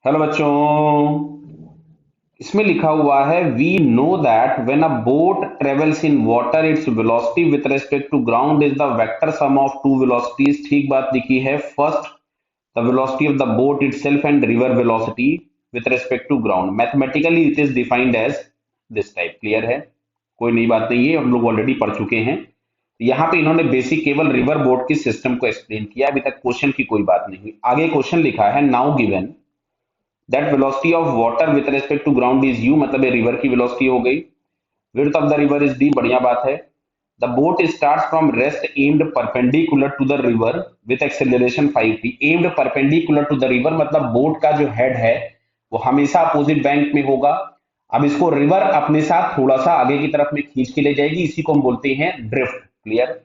Hello बच्चों। इसमें लिखा हुआ है we know that when a boat travels in water its velocity with respect to ground is the vector sum of two velocities. ठीक बात लिखी है। First the velocity of the boat itself and river velocity with respect to ground. Mathematically it is defined as this type. Clear है? कोई नई बात नहीं है, हम लोग ऑलरेडी पढ़ चुके हैं। यहाँ पे इन्होंने बेसिक केवल रिवर बोट की सिस्टम को एक्सप्लेन किया। अभी तक क्वेश्चन की कोई बात नहीं। आगे क्वेश्चन लिखा है now given that velocity of water with respect to ground is u, मतलब ये रिवर की वेलोसिटी हो गई। Width of the river is D, बढ़िया बात है। The boat starts from rest aimed perpendicular to the river with acceleration 5t। Aimed perpendicular to the river मतलब boat का जो हेड है वो हमेशा अपोजिट बैंक में होगा। अब इसको रिवर अपने साथ थोड़ा सा आगे की तरफ में खींच के ले जाएगी, इसी को हम बोलते हैं drift. Clear?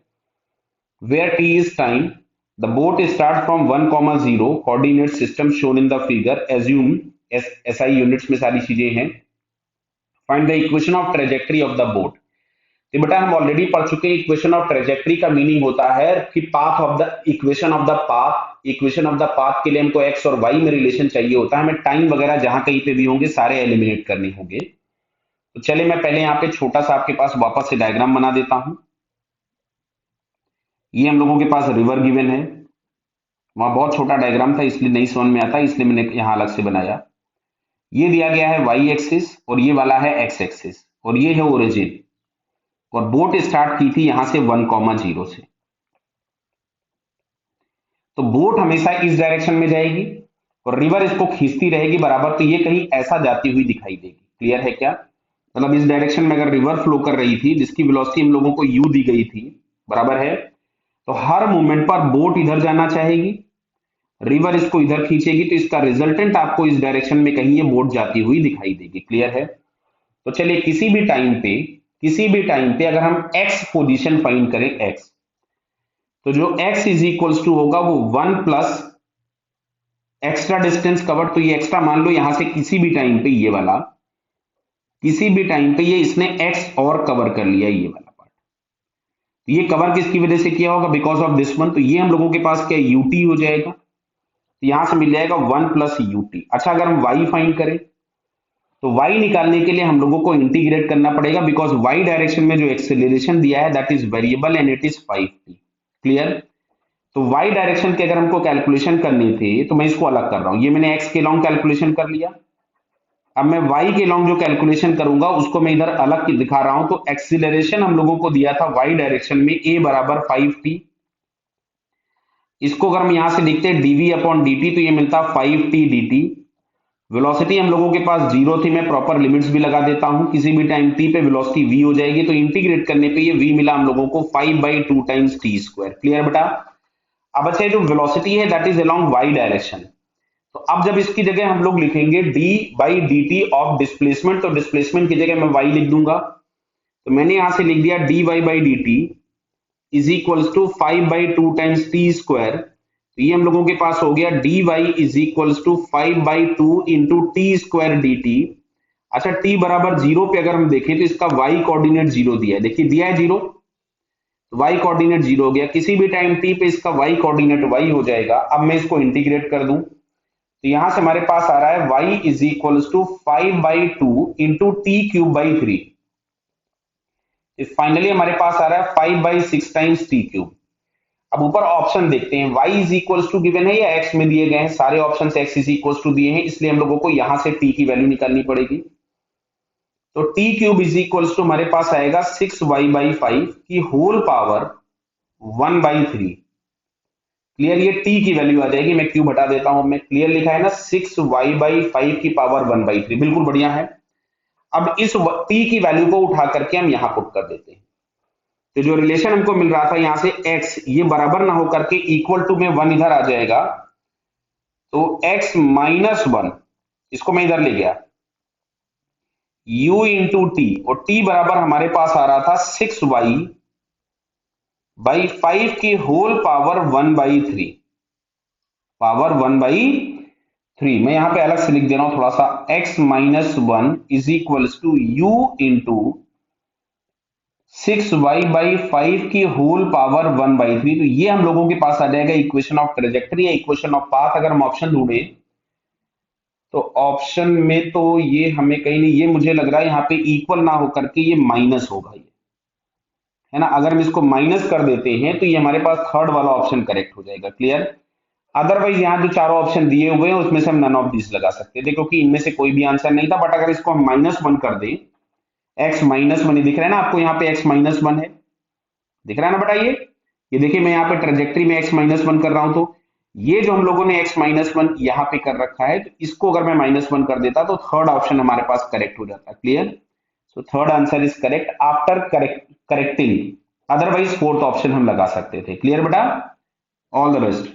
where t is time, the boat starts from 1, 0 coordinate system shown in the figure. Assume SI units में सारी चीजें हैं। Find the equation of trajectory of the boat। तो बेटा हम ऑलरेडी पढ़ चुके हैं। इक्वेशन ऑफ ट्रेजेक्टरी का मीनिंग होता है कि path of the equation of the path. Equation of the path के लिए हमको एक्स और वाई में रिलेशन चाहिए होता है। हमें टाइम वगैरह जहां कहीं पे भी होंगे सारे एलिमिनेट करने होंगे। तो चलिए मैं पहले यहाँ पे छोटा सा आपके पास वापस से डायग्राम बना देता हूं। ये हम लोगों के पास रिवर गिवन है। वहां बहुत छोटा डायग्राम था इसलिए नहीं समझ में आता, इसलिए मैंने यहां अलग से बनाया। ये दिया गया है वाई एक्सिस और ये वाला है एक्स एक्सिस और ये है ओरिजिन। और बोट स्टार्ट की थी यहां से 1, 0 से। तो बोट हमेशा इस डायरेक्शन में जाएगी और रिवर इसको खींचती रहेगी बराबर, तो ये कहीं ऐसा जाती हुई दिखाई देगी। क्लियर है क्या? मतलब इस डायरेक्शन में अगर रिवर फ्लो कर रही थी जिसकी वेलोसिटी हम लोगों को यू दी गई थी, बराबर है, तो हर मोमेंट पर बोट इधर जाना चाहेगी, रिवर इसको इधर खींचेगी, तो इसका रिजल्टेंट आपको इस डायरेक्शन में कहीं ये बोट जाती हुई दिखाई देगी। क्लियर है? तो चलिए किसी भी टाइम पे अगर हम एक्स पोजीशन फाइंड करें, एक्स, तो जो x इज इक्वल्स टू होगा वो 1 प्लस एक्स्ट्रा डिस्टेंस कवर। तो ये एक्स्ट्रा मान लो यहां से किसी भी टाइम पे ये वाला, किसी भी टाइम पे ये इसने x और कवर कर लिया ये वाला पार्ट। तो ये कवर किसकी वजह से किया होगा? Because of this one. तो ये हम लोगों के पास क्या यूटी हो जाएगा। तो यहां से मिल जाएगा 1 प्लस यूटी। अच्छा अगर हम y फाइंड करें तो y निकालने के लिए हम लोगों को इंटीग्रेट करना पड़ेगा, बिकॉज y डायरेक्शन में जो एक्सेलरेशन दिया है that is variable and it is 5t। Clear? तो y डायरेक्शन के अगर हमको कैलकुलेशन करनी थी तो मैं इसको अलग कर रहा हूं। ये मैंने x के लॉन्ग कैलकुलेशन कर लिया। अब मैं y के लॉन्ग जो कैलकुलेशन करूंगा उसको मैं इधर अलग दिखा रहा हूं। तो एक्सीलरेशन हम लोगों को दिया था y डायरेक्शन में a बराबर 5t। इसको अगर हम यहां से लिखते हैं dv अपॉन dt तो ये मिलता 5t dt। वेलोसिटी हम लोगों के पास जीरो थी, मैं प्रॉपर लिमिट्स भी लगा देता हूं। किसी भी टाइम t पे वेलोसिटी v हो जाएगी, तो इंटीग्रेट करने पे ये v मिला हम लोगों को 5/2 टाइम्स टी स्क्वायर। क्लियर बेटा? अब अच्छा जो वेलोसिटी है that is along y direction. तो अब जब इसकी जगह हम लोग लिखेंगे d by D T of displacement, तो डिस्प्लेसमेंट की जगह मैं y लिख दूंगा। तो मैंने यहां से लिख दिया dy by D T is equals to 5/2 times T square. तो ये हम लोगों के पास हो गया dy is equals to 5/2 into T square D T. अच्छा t बराबर जीरो पे अगर हम देखें तो इसका y कोऑर्डिनेट जीरो दिया है। देखिए दिया है जीरो, तो y कोऑर्डिनेट जीरो हो गया। किसी भी टाइम t पे इसका y कोऑर्डिनेट y हो जाएगा। अब मैं इसको इंटीग्रेट कर दूं तो यहां से हमारे पास आ रहा है y is equals to 5/2 into T cube by 3। Finally हमारे पास आ रहा है 5/6 टाइम्स टी क्यूब। अब ऊपर ऑप्शन देखते हैं, y is equals to given है या x में दिए गए हैं? सारे option x is equals to दिए हैं, इसलिए हम लोगों को यहां से t की वैल्यू निकालनी पड़ेगी। तो T cube is equals to हमारे पास आएगा 6y/5 की होल पावर 1/3। क्लियर? ये t की वैल्यू आ जाएगी। मैं क्यूब हटा देता हूं, मैं क्लियर लिखा है ना 6y/5 की पावर 1/3। बिल्कुल बढ़िया है। अब इस t की वैल्यू को उठा करके हम यहां पुट कर देते हैं। तो जो रिलेशन हमको मिल रहा था यहां से x ये बराबर ना होकर के इक्वल टू में 1 इधर आ जाएगा। तो x-1 इसको मैं इधर ले गया u इंटू टी, और t बराबर हमारे पास आ रहा था 6y/5 की होल पावर 1/3। पावर 1/3 मैं यहां पे अलग से लिख दे रहा हूं थोड़ा सा। x-1 is equals to u into 6y/5 की होल पावर 1/3। तो ये हम लोगों के पास आ जाएगा इक्वेशन ऑफ ट्रेजेक्टरी या इक्वेशन ऑफ पाथ। अगर हम ऑप्शन ढूंढे तो ऑप्शन में तो ये हमें कहीं नहीं, ये मुझे लग रहा है यहाँ पे इक्वल ना होकर के ये माइनस होगा, ये है ना। अगर हम इसको माइनस कर देते हैं तो ये हमारे पास थर्ड वाला ऑप्शन करेक्ट हो जाएगा। क्लियर। अदरवाइज यहाँ जो चारों ऑप्शन दिए हुए हैं उसमें से हम नन ऑफ दिस लगा सकते हैं, देखो कि इनमें से कोई भी आंसर नहीं था। बट अगर इसको हम -1 कर दें, एक्स -1, दिख रहा है ना आपको यहाँ पे x-1 है, दिख रहा है ना बेटा। ये देखिए मैं यहाँ पे ट्रेजेक्ट्री में x-1 कर रहा हूं, तो ये जो हम लोगों ने x-1 यहाँ पे कर रखा है, तो इसको अगर मैं -1 कर देता तो थर्ड ऑप्शन हमारे पास करेक्ट हो जाता। Clear. So third answer is correct after correcting, otherwise fourth option हम लगा सकते थे। क्लियर बेटा। All the best.